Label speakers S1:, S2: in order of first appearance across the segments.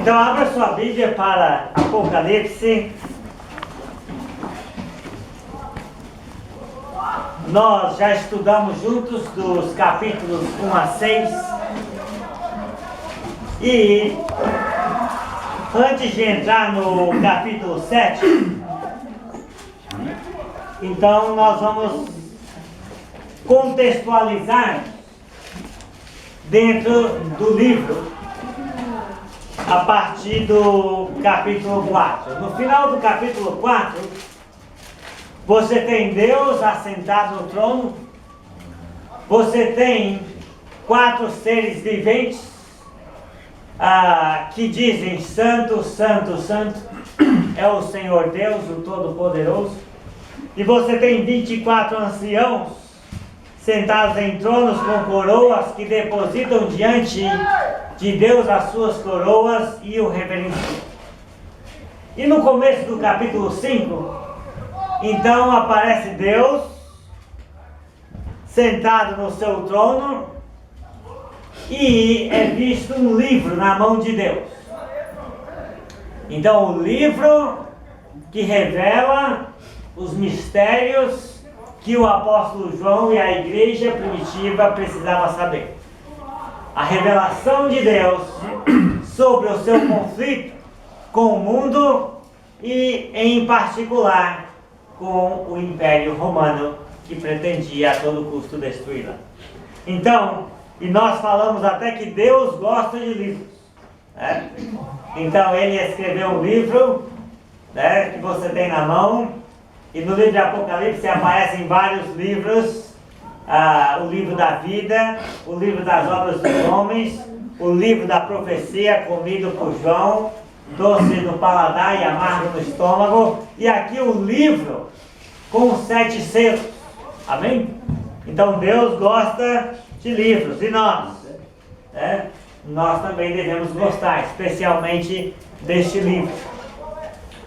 S1: Então abra sua Bíblia para Apocalipse. Nós já estudamos juntos dos capítulos 1 a 6. E antes de entrar no capítulo 7, então nós vamos contextualizar dentro do livro a partir do capítulo 4. No final do capítulo 4, você tem Deus assentado no trono, você tem 4 seres viventes que dizem: Santo, Santo, Santo é o Senhor Deus, o Todo-Poderoso. E você tem 24 anciãos sentados em tronos com coroas que depositam diante de Deus as suas coroas e o reverenciam. E no começo do capítulo 5, então aparece Deus sentado no seu trono e é visto um livro na mão de Deus. Então o livro que revela os mistérios que o apóstolo João e a igreja primitiva precisavam saber. A revelação de Deus sobre o seu conflito com o mundo e, em particular, com o Império Romano, que pretendia a todo custo destruí-la. Então, e nós falamos até que Deus gosta de livros, né? Então ele escreveu um livro, né, que você tem na mão. E no livro de Apocalipse aparecem vários livros, o livro da vida, o livro das obras dos homens, o livro da profecia, comido por João, doce no paladar e amargo no estômago, e aqui o livro com 7 selos. Amém? Então Deus gosta de livros, e nós, né? Nós também devemos gostar, especialmente deste livro,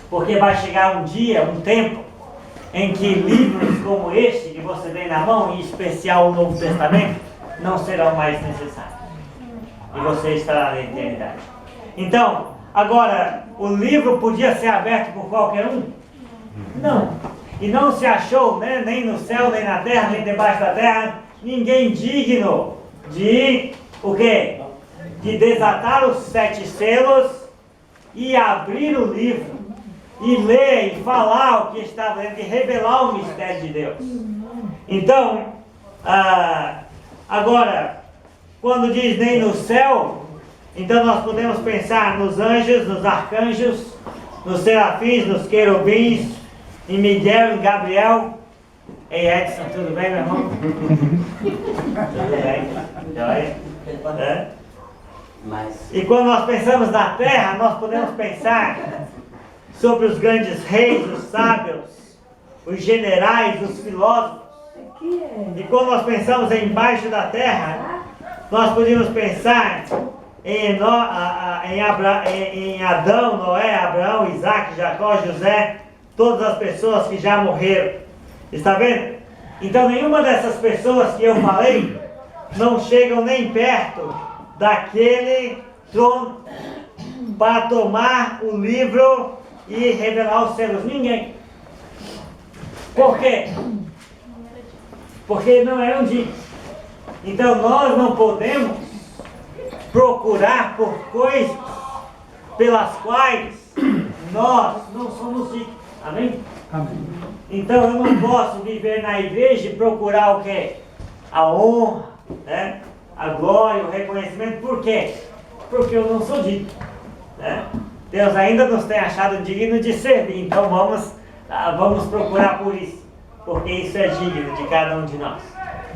S1: porque vai chegar um dia, um tempo, em que livros como este que você tem na mão, em especial o Novo Testamento, não serão mais necessários. E você estará na eternidade. Então, agora, o livro podia ser aberto por qualquer um? Não. E não se achou, né, nem no céu, nem na terra, nem debaixo da terra, ninguém digno de, o quê? De desatar os 7 selos e abrir o livro. E ler e falar o que estava dentro, e revelar o mistério de Deus. Então, agora, quando diz nem no céu, então nós podemos pensar nos anjos, nos arcanjos, nos serafins, nos querubins, em Miguel, em Gabriel. Ei, Edson, tudo bem, meu irmão? Tudo bem? Joia? E quando nós pensamos na terra, nós podemos pensar sobre os grandes reis, os sábios, os generais, os filósofos. E quando nós pensamos embaixo da terra, nós podemos pensar em Adão, Noé, Abraão, Isaac, Jacó, José, todas as pessoas que já morreram. Está vendo? Então nenhuma dessas pessoas que eu falei não chegam nem perto daquele trono para tomar o livro e revelar os selos. Ninguém. Por quê? Porque não eram dignos. Então nós não podemos procurar por coisas pelas quais nós não somos dignos. Amém? Amém. Então eu não posso viver na igreja e procurar o quê? A honra, né? A glória, o reconhecimento. Por quê? Porque eu não sou digno, né? Deus ainda nos tem achado digno de servir, então vamos procurar por isso, porque isso é digno de cada um de nós,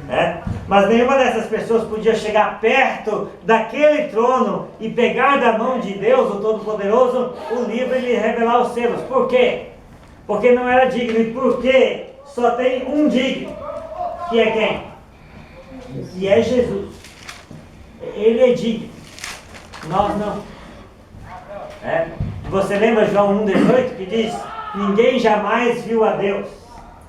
S1: né? Mas nenhuma dessas pessoas podia chegar perto daquele trono e pegar da mão de Deus, o Todo-Poderoso, o livro e lhe revelar os selos. Por quê? Porque não era digno. E porque só tem um digno, que é quem? Que é Jesus. Ele é digno, nós não. Você lembra João 1,18 que diz: ninguém jamais viu a Deus,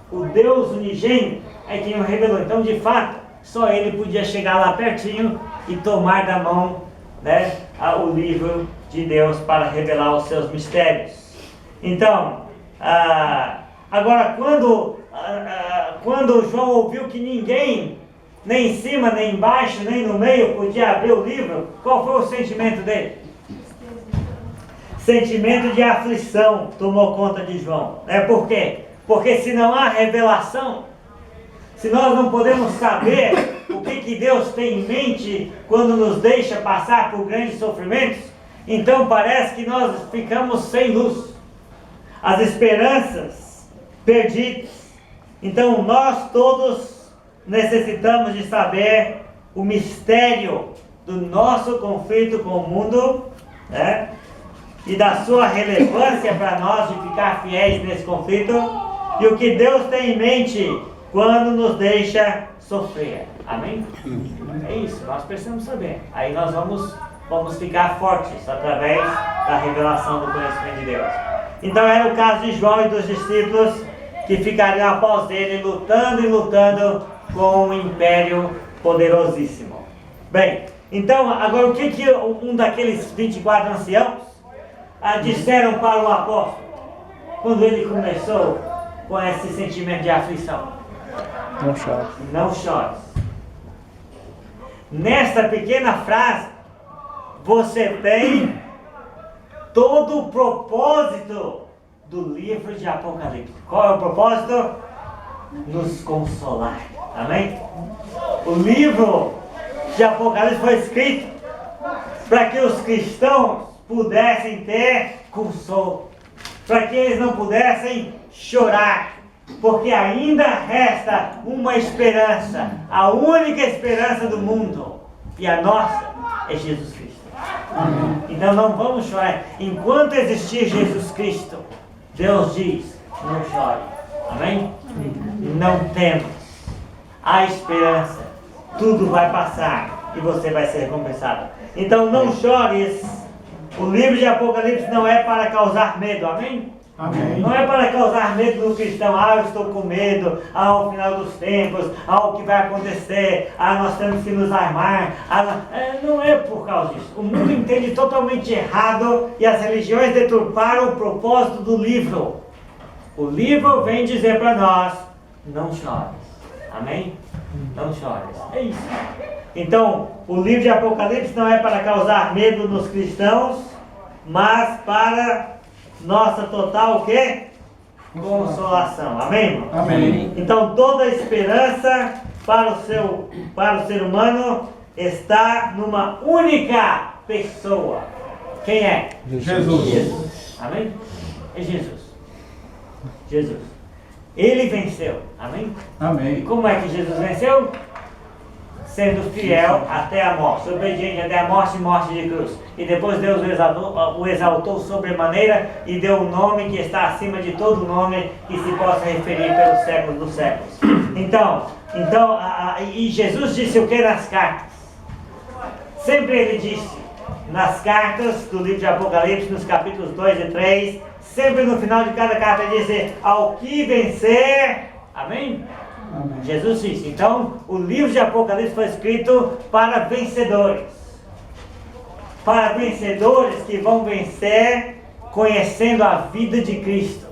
S1: o Deus unigênito é quem o revelou. Então, de fato, só ele podia chegar lá pertinho e tomar da mão, né, o livro de Deus para revelar os seus mistérios. Então, agora quando João ouviu que ninguém, nem em cima, nem embaixo, nem no meio, podia abrir o livro, qual foi o sentimento dele? Sentimento de aflição tomou conta de João. Por quê? Porque se não há revelação, se nós não podemos saber o que Deus tem em mente quando nos deixa passar por grandes sofrimentos, então parece que nós ficamos sem luz, as esperanças perdidas. Então nós todos necessitamos de saber o mistério do nosso conflito com o mundo, e da sua relevância para nós de ficar fiéis nesse conflito, e o que Deus tem em mente quando nos deixa sofrer. Amém? É isso, nós precisamos saber. Aí nós vamos ficar fortes através da revelação do conhecimento de Deus. Então era o caso de João e dos discípulos que ficariam após ele lutando e lutando com um império poderosíssimo. Bem, então agora o que um daqueles 24 anciãos disseram para o apóstolo quando ele começou com esse sentimento de aflição?
S2: Não chore.
S1: Não chores. Nesta pequena frase, você tem todo o propósito do livro de Apocalipse. Qual é o propósito? Nos consolar. Amém? O livro de Apocalipse foi escrito para que os cristãos pudessem ter consolo, para que eles não pudessem chorar, porque ainda resta uma esperança, a única esperança do mundo, e a nossa é Jesus Cristo. Então não vamos chorar. Enquanto existir Jesus Cristo, Deus diz, não chore. Amém? Não temas. Há esperança. Tudo vai passar e você vai ser recompensado. Então não chores. O livro de Apocalipse não é para causar medo. Amém?
S3: Amém.
S1: Não é para causar medo no cristão. Eu estou com medo. Ao final dos tempos. O que vai acontecer. Nós temos que nos armar. Não é por causa disso. O mundo entende totalmente errado e as religiões deturparam o propósito do livro. O livro vem dizer para nós, não chores. Amém? Não chores. É isso. Então, o livro de Apocalipse não é para causar medo nos cristãos, mas para nossa total o quê? Consolação. Amém, irmão?
S3: Amém.
S1: Então toda a esperança para o ser humano está numa única pessoa. Quem é?
S3: Jesus.
S1: Amém? É Jesus. Jesus. Ele venceu. Amém? E
S3: Amém.
S1: como é que Jesus venceu? Sendo fiel até a morte, obediente até a morte e morte de cruz. E depois Deus o exaltou sobremaneira e deu um nome que está acima de todo nome que se possa referir pelos séculos dos séculos. E Jesus disse o que nas cartas? Sempre ele disse, nas cartas do livro de Apocalipse, nos capítulos 2 e 3, sempre no final de cada carta ele diz, ao que vencer, amém?
S3: Amém.
S1: Jesus disse. Então, o livro de Apocalipse foi escrito para vencedores. Para vencedores que vão vencer conhecendo a vida de Cristo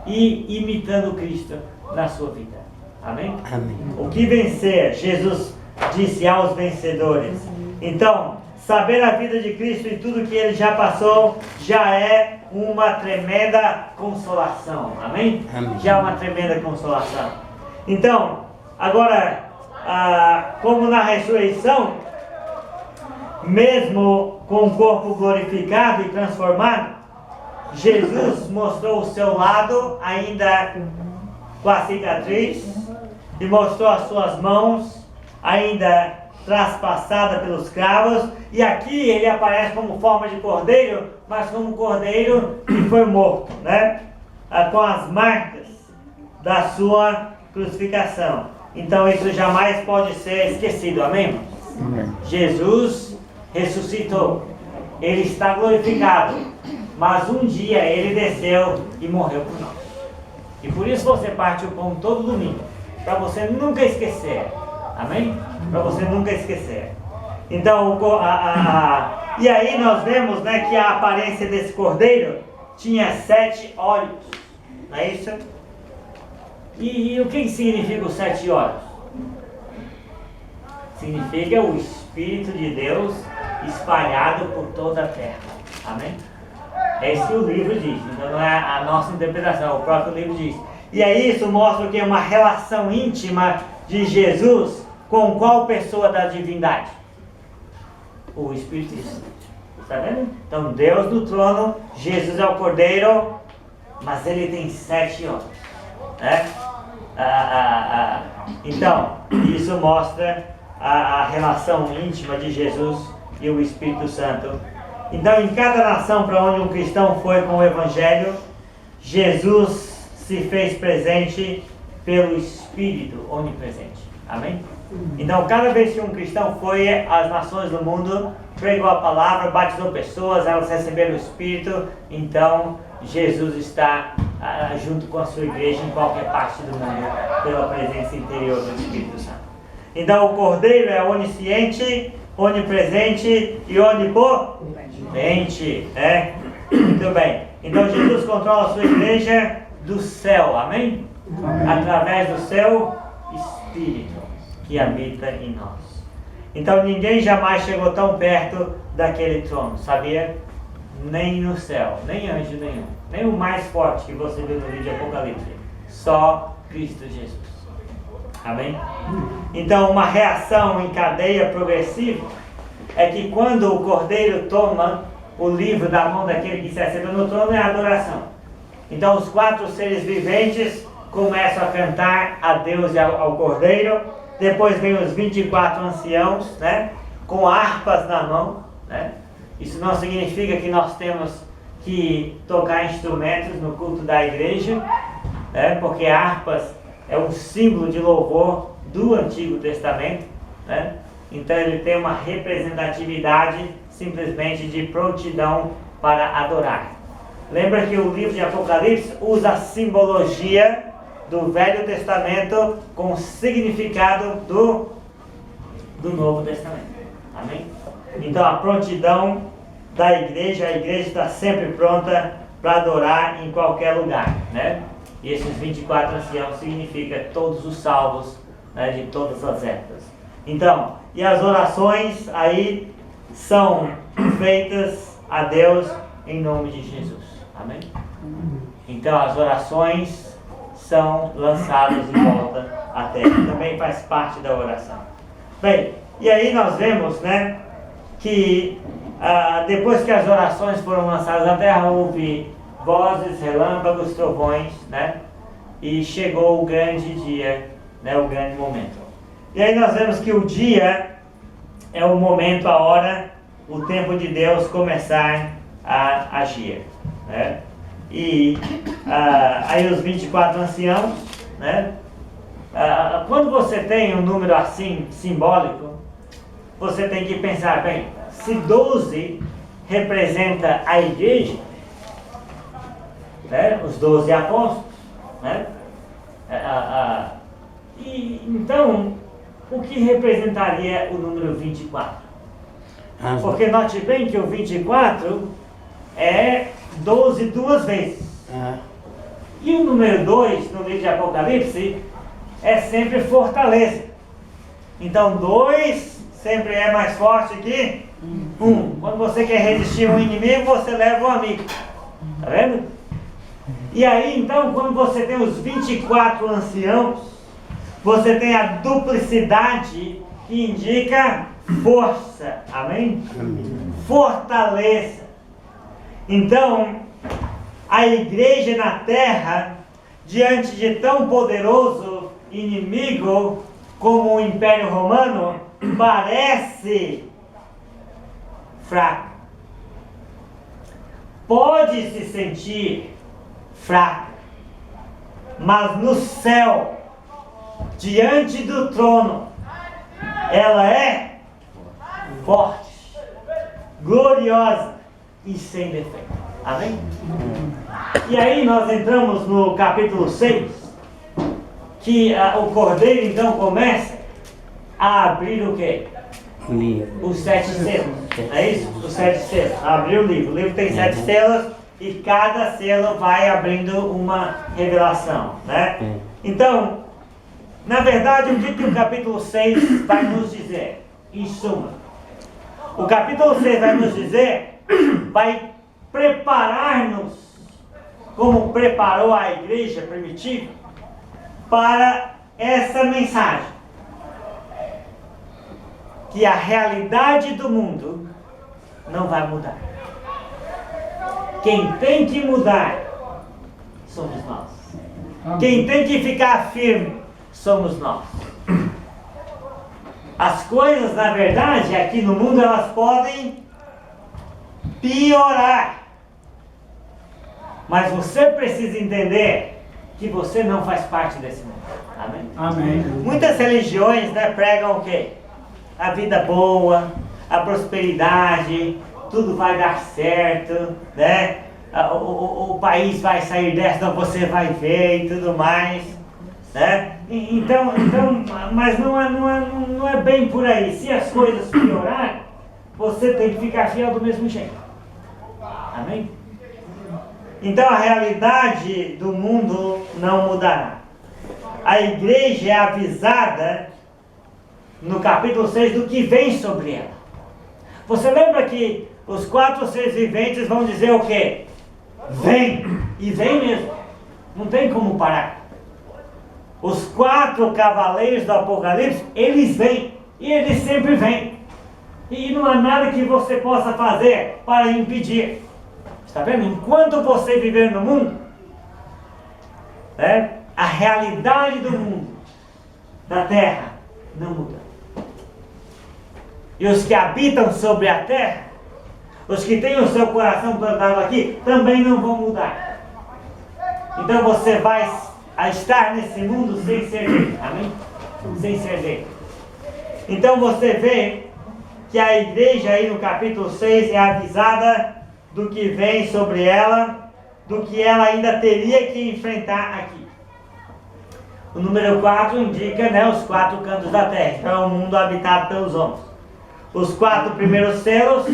S1: e imitando Cristo na sua vida. Amém?
S2: Amém.
S1: O que vencer, Jesus disse aos vencedores. Então, saber a vida de Cristo e tudo que ele já passou já é uma tremenda consolação. Amém?
S2: Amém.
S1: Já é uma tremenda consolação. Então, agora, como na ressurreição, mesmo com o corpo glorificado e transformado, Jesus mostrou o seu lado ainda com a cicatriz e mostrou as suas mãos ainda traspassadas pelos cravos, e aqui ele aparece como forma de cordeiro, mas como um cordeiro que foi morto, com as marcas da sua crucificação. Então isso jamais pode ser esquecido, amém?
S2: Amém.
S1: Jesus ressuscitou, ele está glorificado, mas um dia ele desceu e morreu por nós. E por isso você parte o pão todo domingo, para você nunca esquecer, amém? Para você nunca esquecer. Então E aí nós vemos, né, que a aparência desse cordeiro tinha 7 olhos, não é isso? E o que significa os 7 olhos? Significa o Espírito de Deus espalhado por toda a terra. Amém? É isso que o livro diz, então não é a nossa interpretação, o próprio livro diz. E aí isso mostra que é uma relação íntima de Jesus com qual pessoa da divindade? O Espírito Santo. Está vendo? Então Deus no trono, Jesus é o cordeiro, mas ele tem 7 olhos. Né? Então, isso mostra a relação íntima de Jesus e o Espírito Santo. Então, em cada nação para onde um cristão foi com o Evangelho, Jesus se fez presente pelo Espírito onipresente. Amém? Então, cada vez que um cristão foi às nações do mundo, pregou a palavra, batizou pessoas, elas receberam o Espírito, então Jesus está junto com a sua igreja em qualquer parte do mundo, pela presença interior do Espírito Santo. Então, o Cordeiro é onisciente, onipresente e onipotente. Né? Muito bem. Então, Jesus controla a sua igreja do céu, amém? Através do seu Espírito que habita em nós. Então ninguém jamais chegou tão perto daquele trono, sabia? Nem no céu, nem anjo nenhum, nem o mais forte que você viu no livro de Apocalipse, só Cristo Jesus. Amém? Então uma reação em cadeia progressiva é que quando o Cordeiro toma o livro da mão daquele que se assenta no trono, é a adoração. Então os 4 seres viventes começam a cantar a Deus e ao Cordeiro. Depois vem os 24 anciãos, né, com harpas na mão. Né? Isso não significa que nós temos que tocar instrumentos no culto da igreja, né, porque harpas é um símbolo de louvor do Antigo Testamento. Né? Então ele tem uma representatividade simplesmente de prontidão para adorar. Lembra que o livro de Apocalipse usa a simbologia do Velho Testamento com o significado do Novo Testamento. Amém? Então a prontidão da igreja, a igreja está sempre pronta para adorar em qualquer lugar. Né? E esses 24 anciãos significa todos os salvos, né, de todas as épocas. Então, e as orações aí são feitas a Deus em nome de Jesus. Amém? Então as orações são lançadas de volta à terra. Também faz parte da oração. Bem, e aí nós vemos, né, que depois que as orações foram lançadas à terra, houve vozes, relâmpagos, trovões, né, e chegou o grande dia, né, o grande momento. E aí nós vemos que o dia é o momento, a hora, o tempo de Deus começar a agir. Né? E aí os 24 anciãos, né? Quando você tem um número assim simbólico, você tem que pensar, bem, se 12 representa a igreja, né? Os 12 apóstolos, né? E então, o que representaria o número 24? Porque note bem que o 24 é 12 duas vezes. E o número 2 no livro de Apocalipse é sempre fortaleza. Então 2 sempre é mais forte que 1. Quando você quer resistir a um inimigo, você leva um amigo. Tá vendo? E aí então, quando você tem os 24 anciãos, você tem a duplicidade que indica força. Amém? Fortaleza. Então, a igreja na terra, diante de tão poderoso inimigo como o Império Romano, parece fraca. Pode se sentir fraca, mas no céu, diante do trono, ela é forte, gloriosa e sem defeito. Amém? E aí nós entramos no capítulo 6, que o Cordeiro então começa a abrir o quê?
S3: Livro.
S1: Os 7 selos. É isso? Os 7 selos. Abriu o livro tem 7 selos e cada selo vai abrindo uma revelação, né? Então, na verdade, o que o capítulo 6 vai nos dizer? Em suma, o capítulo 6 vai nos dizer, vai preparar-nos, como preparou a igreja primitiva, para essa mensagem. Que a realidade do mundo não vai mudar. Quem tem que mudar somos nós. Quem tem que ficar firme somos nós. As coisas, na verdade, aqui no mundo, elas podem piorar. Mas você precisa entender que você não faz parte desse mundo. Amém?
S3: Amém.
S1: Muitas religiões, né, pregam o quê? A vida boa, a prosperidade, tudo vai dar certo, né? O país vai sair dessa, então você vai ver e tudo mais, né? Então, mas não é bem por aí. Se as coisas piorarem, você tem que ficar fiel do mesmo jeito. Amém? Então a realidade do mundo não mudará. A igreja é avisada no capítulo 6 do que vem sobre ela. Você lembra que os 4 seres viventes vão dizer o quê? Vem! E vem mesmo. Não tem como parar. Os 4 cavaleiros do Apocalipse, eles vêm. E eles sempre vêm. E não há nada que você possa fazer para impedir. Está vendo? Enquanto você viver no mundo, né, a realidade do mundo, da terra, não muda. E os que habitam sobre a terra, os que têm o seu coração plantado aqui, também não vão mudar. Então você vai estar nesse mundo sem ser dele. Amém? Sem ser dele. Então você vê que a igreja aí no capítulo 6 é avisada do que vem sobre ela, do que ela ainda teria que enfrentar aqui. O número 4 indica, né, os 4 cantos da terra, então é o mundo habitado pelos homens. Os 4 primeiros selos,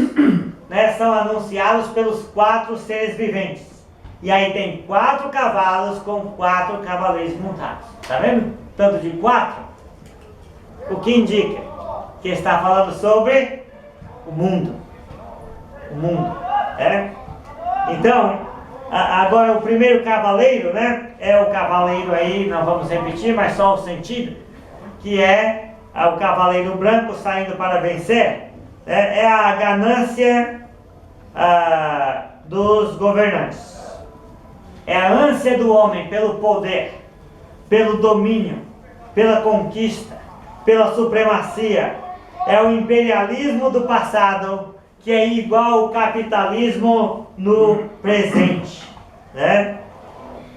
S1: né, são anunciados pelos 4 seres viventes. E aí tem 4 cavalos com 4 cavaleiros montados. Está vendo? Tanto de 4. O que indica? Que está falando sobre o mundo. O mundo. É? Então, agora o primeiro cavaleiro, né? É o cavaleiro aí, não vamos repetir, mas só o sentido. Que é o cavaleiro branco saindo para vencer. É a ganância dos governantes. É a ânsia do homem pelo poder, pelo domínio, pela conquista, pela supremacia. É o imperialismo do passado, que é igual ao capitalismo no presente, né?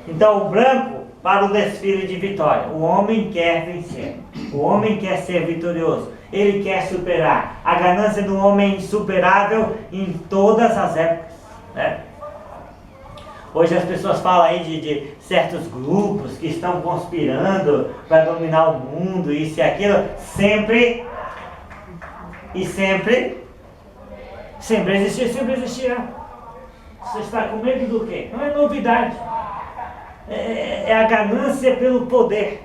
S1: Então o branco para o desfile de vitória. O homem quer vencer. O homem quer ser vitorioso. Ele quer superar. A ganância do homem é insuperável em todas as épocas, né? Hoje as pessoas falam aí de certos grupos que estão conspirando para dominar o mundo, isso e aquilo. Sempre existiu, sempre existirá. Você está com medo do quê? Não é novidade. É a ganância pelo poder.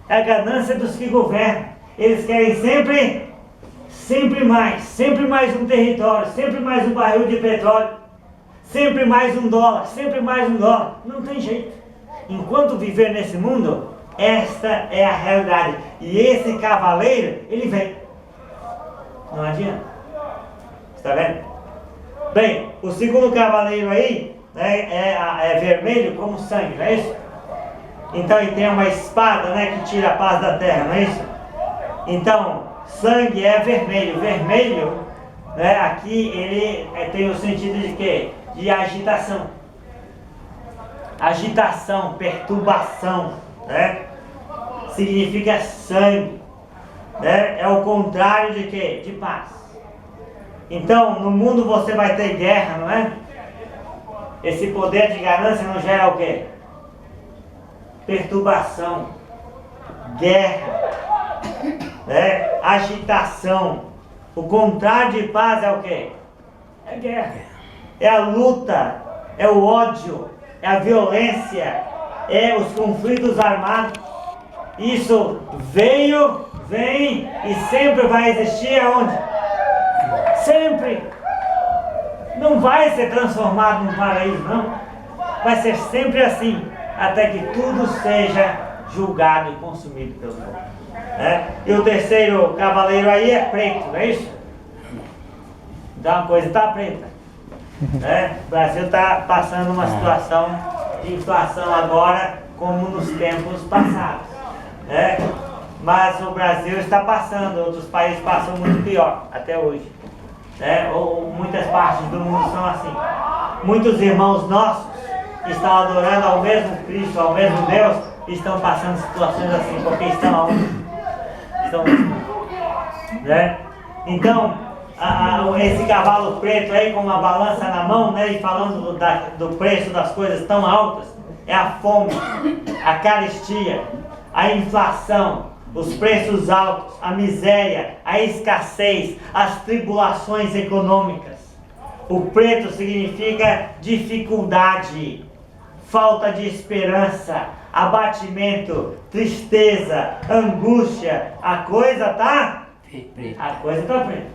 S1: É a ganância dos que governam. Eles querem sempre mais um território, sempre mais um barril de petróleo, sempre mais um dólar, sempre mais um dólar. Não tem jeito. Enquanto viver nesse mundo, esta é a realidade. E esse cavaleiro, ele vem. Não adianta. Está vendo? Bem, o segundo cavaleiro aí, né, é vermelho como sangue, não é isso? Então ele tem uma espada, né, que tira a paz da terra, não é isso? Então, sangue é vermelho. Vermelho, né, aqui ele tem o sentido de quê? De agitação. Agitação, perturbação, né? Significa sangue, né? É o contrário de quê? De paz. Então, no mundo você vai ter guerra, não é? Esse poder de ganância não gera o quê? Perturbação, guerra, né? Agitação, O contrário de paz é o quê? É guerra. É a luta, é o ódio, é a violência, é os conflitos armados. Isso veio, vem e sempre vai existir aonde? Sempre. Não vai ser transformado num paraíso, não. Vai ser sempre assim, até que tudo seja julgado e consumido pelo fogo. E o terceiro cavaleiro aí é preto, não é isso? Então a coisa está preta. O Brasil está passando uma situação de inflação agora, como nos tempos passados. Mas o Brasil está passando, outros países passam muito pior, até hoje. Ou muitas partes do mundo são assim. Muitos irmãos nossos que estão adorando ao mesmo Cristo, ao mesmo Deus, estão passando situações assim, porque estão aonde? Estão Então, esse cavalo preto aí com uma balança na mão, e falando do preço das coisas tão altas, é a fome, a carestia, a inflação, os preços altos, a miséria, a escassez, as tribulações econômicas. O preto significa dificuldade, falta de esperança, abatimento, tristeza, angústia. A coisa tá preta. A coisa tá preta.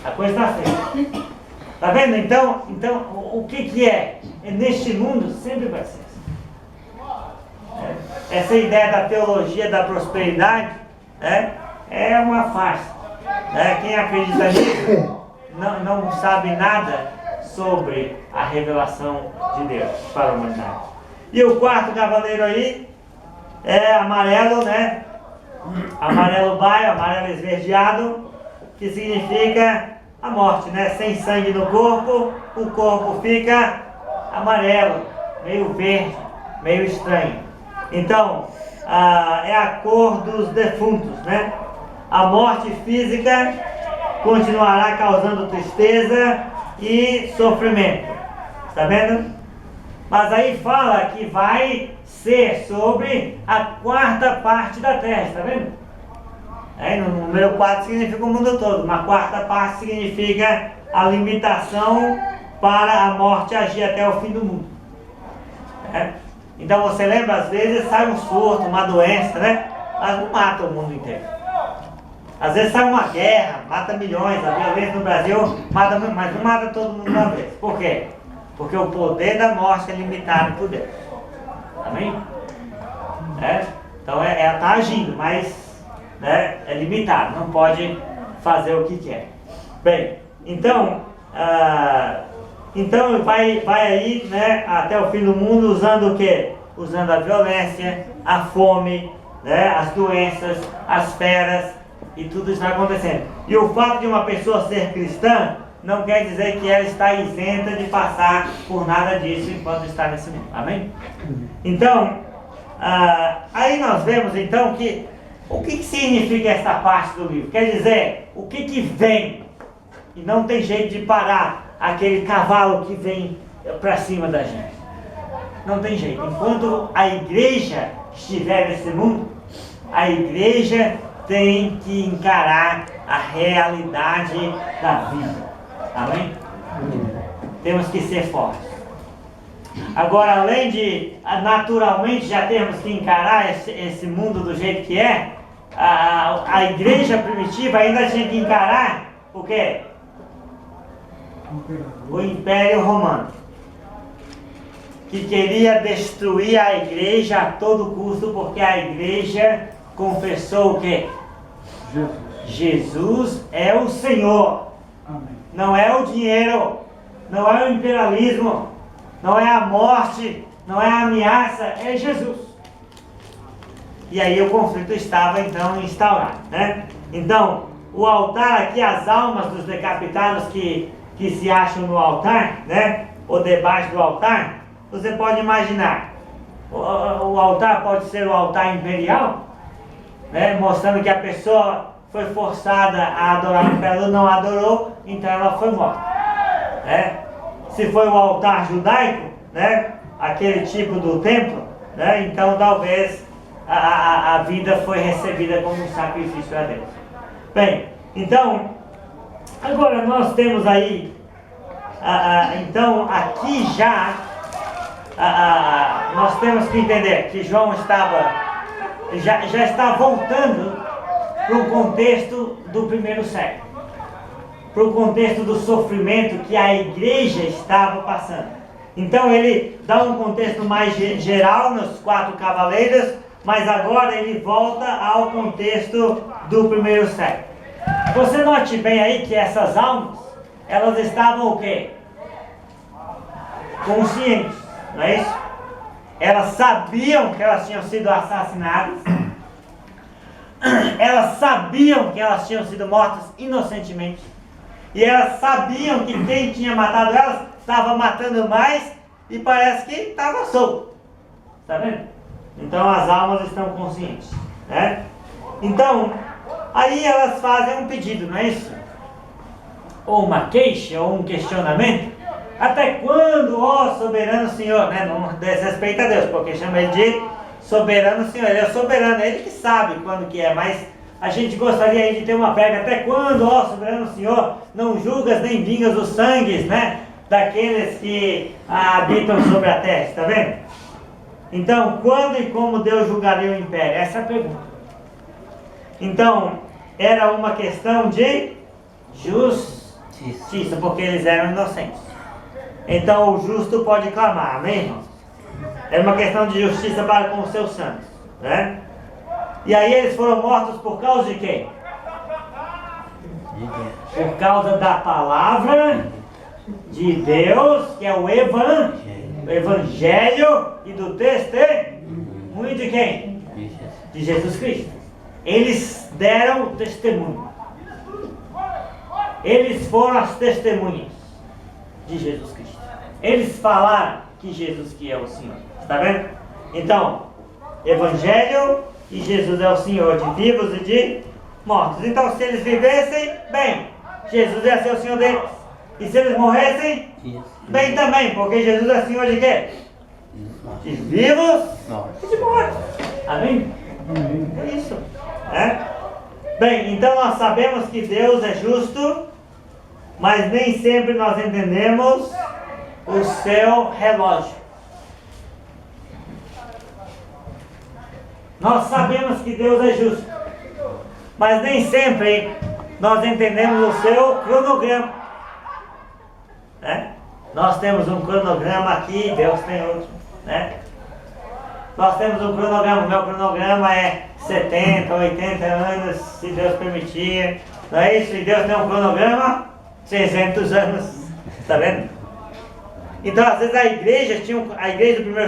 S1: A coisa tá feia. Tá vendo? Então o que é? Neste mundo sempre vai ser. Essa ideia da teologia da prosperidade é uma farsa. Quem acredita nisso não sabe nada sobre a revelação de Deus para a humanidade. E o quarto cavaleiro aí é amarelo, amarelo baio, amarelo esverdeado, que significa a morte, sem sangue no corpo, o corpo fica amarelo, meio verde, meio estranho. Então, é a cor dos defuntos, A morte física continuará causando tristeza e sofrimento. Está vendo? Mas aí fala que vai ser sobre a quarta parte da terra, está vendo? No número 4 significa o mundo todo, mas a quarta parte significa a limitação para a morte agir até o fim do mundo. Então você lembra, às vezes sai um surto, uma doença, mas não mata o mundo inteiro. Às vezes sai uma guerra, mata milhões, a violência no Brasil mata, mas não mata todo mundo de uma vez. Por quê? Porque o poder da morte é limitado por Deus. Amém? Então está agindo, mas é limitado, não pode fazer o que quer. Bem, então vai aí até o fim do mundo usando o quê? Usando a violência, a fome, as doenças, as feras, e tudo isso vai acontecendo. E o fato de uma pessoa ser cristã não quer dizer que ela está isenta de passar por nada disso enquanto está nesse mundo. Amém? Então, aí nós vemos então que o que significa essa parte do livro? Quer dizer, o que vem, e não tem jeito de parar aquele cavalo que vem para cima da gente. Não tem jeito. Enquanto a igreja estiver nesse mundo, a igreja tem que encarar a realidade da vida. Amém? Temos que ser fortes. Agora, além de naturalmente já termos que encarar esse mundo do jeito que é, a igreja primitiva ainda tinha que encarar o quê? O Império Romano, que queria destruir a igreja a todo custo, porque a igreja confessou o quê? Jesus é o Senhor.
S3: Amém.
S1: Não é o dinheiro, não é o imperialismo, não é a morte, não é a ameaça, é Jesus. E aí o conflito estava então instaurado, Então, o altar aqui, as almas dos decapitados que se acham no altar, ou debaixo do altar, você pode imaginar, o altar pode ser o altar imperial, mostrando que a pessoa foi forçada a adorar o imperador, não adorou, então ela foi morta. Se foi o altar judaico, aquele tipo do templo, então talvez a vida foi recebida como um sacrifício a Deus. Bem, então Agora nós temos aí, então aqui já, nós temos que entender que João já está voltando para o contexto do primeiro século, para o contexto do sofrimento que a igreja estava passando. Então ele dá um contexto mais geral nos 4 cavaleiros, mas agora ele volta ao contexto do primeiro século. Você note bem aí que essas almas, elas estavam o quê? Conscientes, não é isso? Elas sabiam que elas tinham sido assassinadas, elas sabiam que elas tinham sido mortas inocentemente, e elas sabiam que quem tinha matado elas estava matando mais e parece que estava solto. Está vendo? Então as almas estão conscientes, né? Então, aí elas fazem um pedido, não é isso? Ou uma queixa, ou um questionamento. Até quando, ó soberano Senhor, né? Não desrespeita a Deus, porque chama ele de soberano Senhor. Ele é soberano, é ele que sabe quando que é, mas a gente gostaria aí de ter uma prega. Até quando, ó soberano Senhor, não julgas nem vingas os sangues, né? Daqueles que habitam sobre a terra, está vendo? Então, quando e como Deus julgaria o império? Essa é a pergunta. Então, era uma questão de justiça, porque eles eram inocentes. Então, o justo pode clamar, amém, irmãos? É uma questão de justiça para com os seus santos, né? E aí eles foram mortos por causa de quê? Por causa da palavra de Deus, que é o Evangelho e do testemunho de quem? De Jesus Cristo. Eles deram testemunho. Eles foram as testemunhas de Jesus Cristo. Eles falaram que Jesus que é o Senhor. Está vendo? Então, Evangelho e Jesus é o Senhor de vivos e de mortos. Então, se eles vivessem, bem, Jesus ia ser o Senhor deles. E se eles morressem, bem também, porque Jesus é Senhor de quê? De vivos e de mortos. Amém? É isso. Bem, então nós sabemos que Deus é justo, mas nem sempre nós entendemos o seu relógio. Nós sabemos que Deus é justo, mas nem sempre nós entendemos o seu cronograma. Nós temos um cronograma aqui, Deus tem outro, né? Nós temos um cronograma, o meu cronograma é 70, 80 anos, se Deus permitir, não é isso? E Deus tem um cronograma, 600 anos, está vendo? Então às vezes a igreja do primeiro